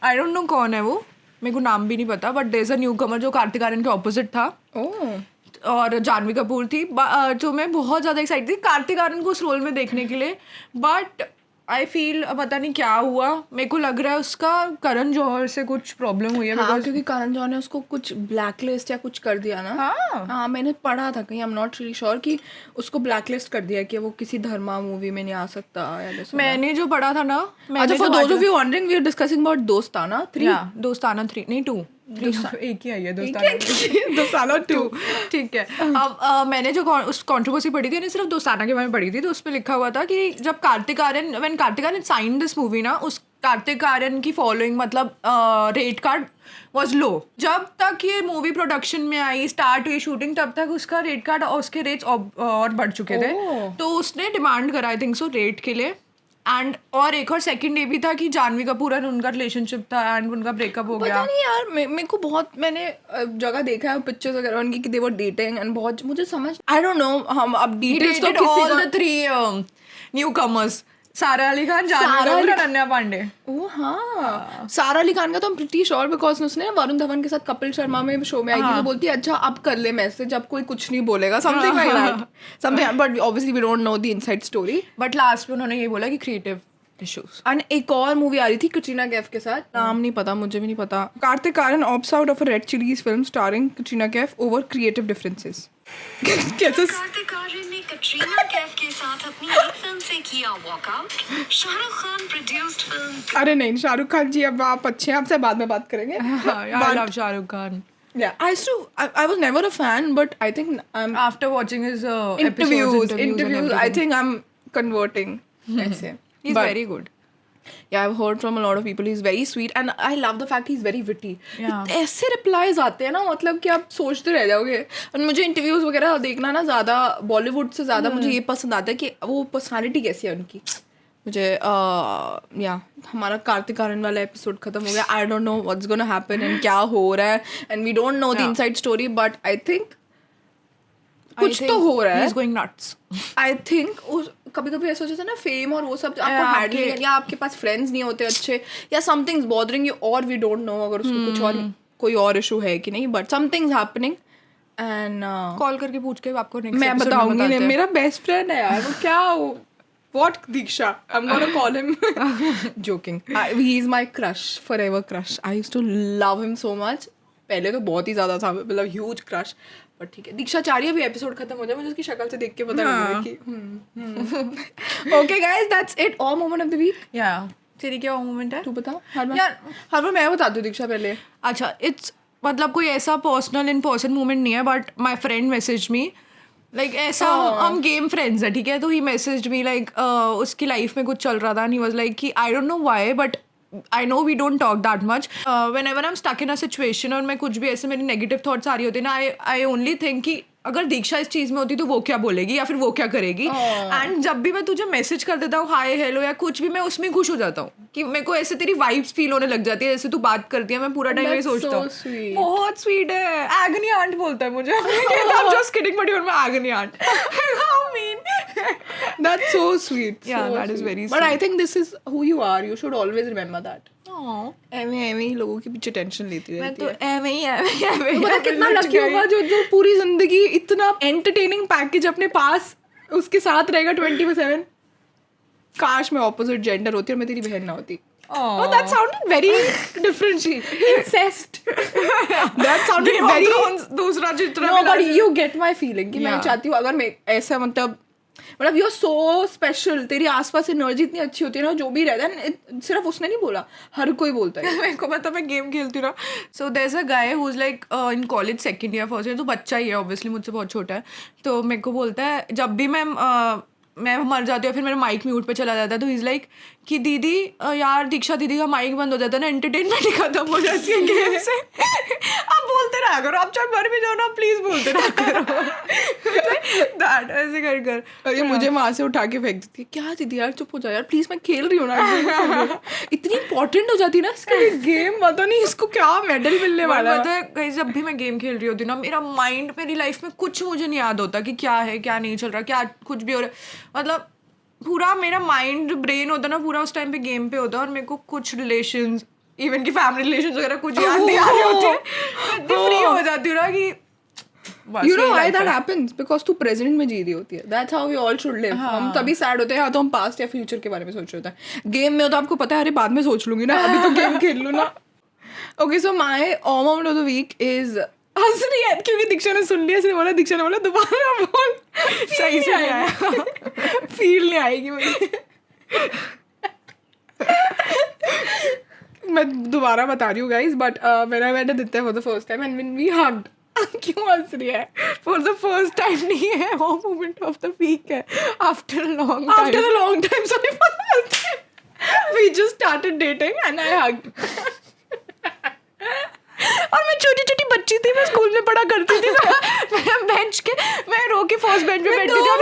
आई डोंट नो कौन है वो, मेरे को नाम भी नहीं पता. But there is a newcomer जो कार्तिक आर्यन के ऑपोजिट था. और जानवी कपूर थी. जो मैं बहुत ज़्यादा एक्साइटेड थी कार्तिक आर्यन को उस रोल में देखने के लिए. बट आई फील पता नहीं क्या हुआ. मेरे को लग रहा है उसका करण जौहर से कुछ प्रॉब्लम हुई है. हाँ, क्योंकि करण जौहर ने उसको कुछ ब्लैक लिस्ट या कुछ कर दिया ना. हाँ मैंने पढ़ा था कहीं. आई एम नॉट रियली श्योर कि उसको ब्लैक लिस्ट कर दिया कि वो किसी धर्मा मूवी में नहीं आ सकता. मैंने जो पढ़ा था ना, अच्छा for those of you wondering we are discussing about Dostana 3. दोस्ताना 3 नहीं 2. एक ही आई है दोस्ताना 2. ठीक है. अब मैंने जो उस कंट्रोवर्सी पढ़ी थी ना, सिर्फ दोस्ताना के बारे में पढ़ी थी. तो उसमें लिखा हुआ था कि जब Kartik Aaryan sign this movie ना, उस कार्तिक आर्यन की फॉलोइंग मतलब रेट कार्ड वॉज लो. जब तक ये मूवी प्रोडक्शन में आई, स्टार्ट हुई शूटिंग, तब तक उसका रेट कार्ड और उसके रेट्स और बढ़ चुके थे. तो उसने डिमांड करा आई थिंक सो रेट के लिए. एंड और एक और सेकंड ये भी था कि जानवी कपूर और उनका रिलेशनशिप था एंड उनका ब्रेकअप हो गया. पता नहीं यार, मेरे को बहुत, मैंने जगह देखा है पिक्चर्स वगैरह उनकी कि दे वर डेटिंग एंड बहुत मुझे समझ, आई डोंट नो. हम अब डिटेल्स तो ऑल द 3 न्यू कमर्स, सारा अली खान, जानवी कपूर और अनन्या पांडे. ओ हाँ, सारा अली खान का तो हम प्रीटी श्योर बिकॉज उसने वरुण धवन के साथ कपिल शर्मा में शो में आई थी. तो बोलती है अच्छा अब कर ले मैसेज, अब कोई कुछ नहीं बोलेगा, something like that, something. But obviously we don't know the inside story. But last में उन्होंने ये बोला कि क्रिएटिव इश्यूज. एंड एक और मूवी आ रही थी कटरीना कैफ के साथ, नाम नहीं पता, मुझे भी नहीं पता. Kartik Aaryan opts out of a Red Chillies film starring Katrina Kaif over creative differences. कैसे कार्तिक आर्यन ने कटरीना कैफ के साथ अपनी एक फिल्म से किया walkout. Shahrukh Khan produced film. अरे नहीं शाहरुख खान जी, अब आप अच्छे हैं, आपसे बाद में बात करेंगे. I love Shahrukh Khan. Yeah, I was never a fan, but I think I'm After watching his interviews, and I think I'm converting. ऐसे. He's But- very good. Yeah, I've heard from a lot of people. He's very sweet, and I love the fact he's very witty. Yeah. ऐसे replies आते हैं ना, मतलब कि आप सोचते रह जाओगे. और मुझे इंटरव्यूज वगैरह देखना ना ज़्यादा, बॉलीवुड से ज़्यादा मुझे ये पसंद आता है कि वो पर्सनालिटी कैसी है उनकी. मुझे या हमारा कार्तिक आर्यन वाला एपिसोड खत्म हो गया. I don't know what's gonna happen and क्या हो रहा है, and we don't know the inside story. But I think कुछ तो हो रहा है. He's going nuts. I think कभी कभी ऐसा हो जाता है ना, फेम और वो सब आपको हैंडल, या आपके पास फ्रेंड्स नहीं होते अच्छे, या समथिंग्स बॉदरिंग यू और वी डोंट नो अगर उसको कुछ और कोई और इशू है कि नहीं. But something's happening and call करके पूछ के आपको नेक्स्ट मैं बताऊंगी. मेरा बेस्ट फ्रेंड है यार वो. क्या What Diksha? I'm gonna call him. Joking. He is my crush, forever crush. I used to love him so much. पहले तो बहुत ही ज्यादा था, मतलब ह्यूज क्रश. बट ठीक है, दीक्षा चाह रही है अभी एपिसोड खत्म हो जाए, मुझे उसकी शक्ल से देख के पता लग रहा है कि okay guys, that's it. All moment of the week. या तेरी क्या मोमेंट है तू बता. हर बार मैं बताती हूँ दीक्षा पहले. अच्छा, इट्स मतलब कोई ऐसा पर्सनल इन पर्सन मोमेंट नहीं है, but my friend message me like ऐसा हम गेम फ्रेंड्स है, ठीक है, तो ही मैसेज्ड मी लाइक उसकी लाइफ में कुछ चल रहा था एंड ही वाज लाइक कि I don't know why but I know we don't talk that much whenever I am stuck in a situation और मैं कुछ भी ऐसे मेरी नेगेटिव थॉट्स आ रही होती है ना, आई ओनली थिंक कि अगर दीक्षा इस चीज़ में होती तो वो क्या बोलेगी या फिर वो क्या करेगी, एंड जब भी मैं तुझे मैसेज कर देता हूँ हाय हेलो या कुछ भी, मैं उसमें खुश हो जाता हूँ कि मेरे को ऐसे तेरी वाइब्स फील होने लग जाती है, जैसे तू बात करती है मैं पूरा टाइम यही सोचता हूँ बहुत स्वीट है, एगनी आंट बोलता है मुझे just kidding but you are agony aunt how mean That's so sweet. Yeah, so that is sweet. very But I sweet. think this is who you are. You should always remember that. Aww. ऐਵੇਂ ही लोगों के पीछे tension लेती मैं रहती तो है। एवे ही तो पता कितना लकी होगा जो पूरी जिंदगी इतना एंटरटेनिंग पैकेज अपने पास उसके साथ रहेगा 24/7। काश मैं ऑपोजिट जेंडर होती और मैं तेरी बहन ना होती। Oh, that sounded very different. Incest. That sounded very. दूसरा चित्र No, but you get my feeling कि मैं Yeah. चाहती हूँ अगर मैं ऐसा मतलब यू आर सो स्पेशल, तेरी आसपास एनर्जी इतनी अच्छी होती है ना, जो भी रहता है सिर्फ उसने नहीं बोला, हर कोई बोलता है। मेरे को पता, मैं गेम खेलती हूँ ना, so there is a guy who is like in college second year first year, तो बच्चा ही है ऑब्वियसली, मुझसे बहुत छोटा है, तो मेरे को बोलता है जब भी मैं मर जाती हूँ फिर मेरा माइक म्यूट पे चला जाता है, तो इज लाइक कि दीदी यार दीक्षा दीदी का माइक बंद हो जाता है ना, एंटरटेनमेंट ही खत्म हो जाती है गेम से आप बोलते रहा करो, आप चाहे मर भी जाओ ना प्लीज बोलते रहा करो दैट ऐसे कर कर। और ये मुझे वहां से उठा के फेंक देती है, क्या दीदी यार चुप हो जाओ यार प्लीज, मैं खेल रही हूँ ना। इतनी इंपॉर्टेंट हो जाती है ना इसकी गेम, पता नहीं इसको क्या मेडल मिलने वाला पता है कहीं जब भी मैं गेम खेल रही होती हूँ ना, मेरा माइंड मेरी लाइफ में कुछ मुझे नहीं याद होता कि क्या है क्या नहीं चल रहा, क्या कुछ भी हो रहा है, मतलब पूरा मेरा माइंड ब्रेन होता है ना पूरा उस टाइम पे गेम पे होता है, और मेरे को कुछ रिलेशंस इवन की फैमिली रिलेशंस वगैरह कुछ याद नहीं आ रहे होते, इतनी फ्री हो जाती हूँ ना कि You know why that happens? Because तू प्रेजेंट में जी रही होती है। That's how we all should live. हम तभी सैड होते हैं या तो हम पास्ट या फ्यूचर के बारे में सोच रहे होते हैं। गेम में हो तो आपको पता है अरे बाद में सोच लूंगी ना, अभी तो गेम खेल लूँ ना। Okay, so my all moment of the week is हंस रही है क्योंकि दीक्षा ने सुन लिया, इसने बोला, दीक्षा ने बोला दोबारा बोल, सही से नहीं आया फील नहीं आएगी मुझे। मैं दोबारा बता रही हूँ guys, but when I met Aditya for the first time and when we hugged, क्यों हंस रही है? फॉर द फर्स्ट टाइम नहीं है, वो मोमेंट ऑफ द वीक है, after a long time, After a long time, sorry for that. We just started dating and I hugged. और मैं छोटी छोटी बच्ची थी, मैं स्कूल में पढ़ा करती थी, मैं बेंच के मैं रो के फर्स्ट बेंच पे बैठती थी और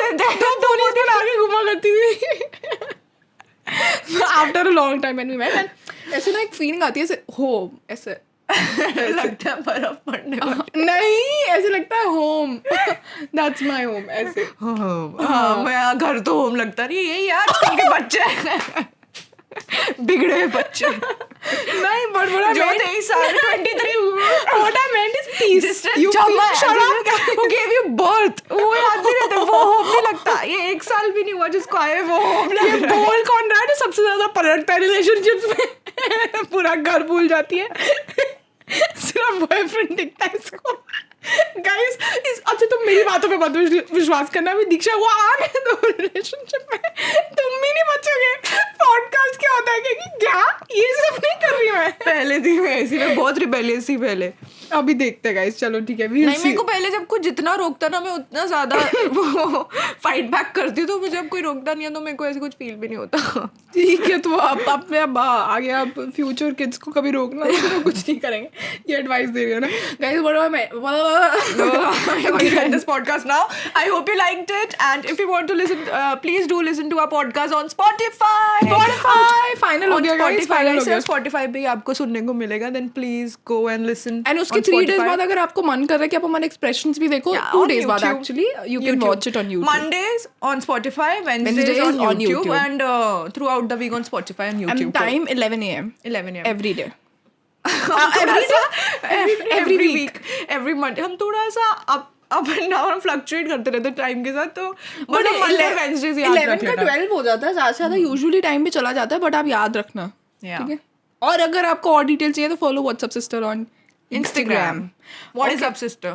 दोनों दिन आगे घुमा करती थी। After a long time when we met and ऐसे ना एक फीलिंग आती है ऐसे होम, ऐसे लगता है बर्फ पड़ने वाली। नहीं ऐसे लगता है होम, दैट्स माय होम ऐसे। हाँ मैं घर तो होम लगता नहीं, यही आजकल के बच्चे बिगड़े बच्चे नहीं बट बड़ा जो 23 साल 23 what I meant is peace. You Chumma, feel shut up. who gave you birth, वो याद नहीं रहता, वो होम नहीं लगता, ये 1 साल भी नहीं हुआ जिसको आए वो होम ये बोल कौन रहा है जो सबसे ज्यादा पलटता है रिलेशनशिप्स में, पूरा घर भूल जाती है, सिर्फ बॉयफ्रेंड दिखता है इसको। गाइस अच्छा तुम मेरी बातों पे मत विश्वास करना, भी दीक्षा वो आ गए तो रिलेशनशिप में तुम भी नहीं बचोगे। पॉडकास्ट क्या होता है कि क्या ये सब नहीं कर रही मैं, पहले थी मैं ऐसी, मैं बहुत रिबेलियस थी पहले, अभी देखते हैं गाइस, चलो ठीक है। नहीं मेरे को पहले जब कोई जितना रोकता ना मैं उतना ज्यादा वो फाइट बैक करती हूँ, तो मुझे जब कोई रोकता नहीं है तो मेरे को ऐसे कुछ फील भी नहीं होता। ठीक है तो आप अपने अब आगे आप फ्यूचर किड्स को कभी रोकना तो कुछ नहीं करेंगे, ये एडवाइस दे रही हो ना guys. End this podcast now. I hope you liked it, and if you want to listen, please do listen to our podcast on Spotify. Final हो गया गाइस, फाइनल हो गया। Spotify पे आपको सुनने को मिलेगा, then please go and listen. And उसके 3 days बाद अगर आपको मन कर रहा है कि आप हमारे एक्सप्रेशंस भी देखो, 2 days बाद actually you can watch it on YouTube. Mondays on Spotify, Wednesdays on YouTube, and throughout the week on Spotify and YouTube. And time 11 AM 11 AM every day. every week, every Monday हम थोड़ा सा up and down fluctuate करते रहते time के साथ, तो but Monday Wednesdays याद 11 का 12 हो जाता है, ज़्यादा से ज़्यादा यूजुअली टाइम पे चला जाता है, बट आप याद रखना ठीक है। और अगर आपको और डिटेल चाहिए तो follow what's up sister on Instagram. What is up sister?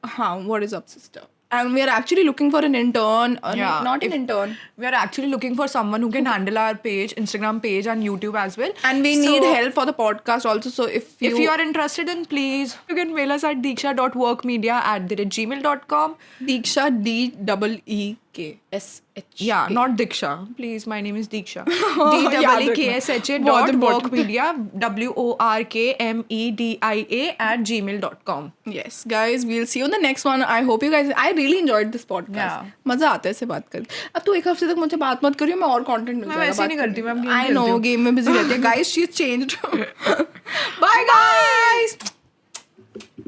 हाँ what is up sister, and we are actually looking for an intern, Yeah, not an intern. We are actually looking for someone who can handle our page, Instagram page and YouTube as well. And we need help for the podcast also. So if you are interested, then please you can mail us at diksha.workmedia@gmail.com. Diksha, DEEKSH. Yeah, not Diksha. Please, my name is Diksha. याद DEEKSHA रखना. dot बहुत important. workmedia WORKMEDIA@gmail.com. Yes, guys, we'll see you in the next one. I hope you guys. I really enjoyed this podcast. Yeah. मजा आता है इसे बात करके. अब तू एक हफ्ते तक मुझे बात मत करियो, मैं और कंटेंट मिल मैं जाएगा. वैसे नहीं करती, मैं अब game I know, खेलती हूँ. गेम में बिजी रहती है. Guys, she's changed. Bye, guys.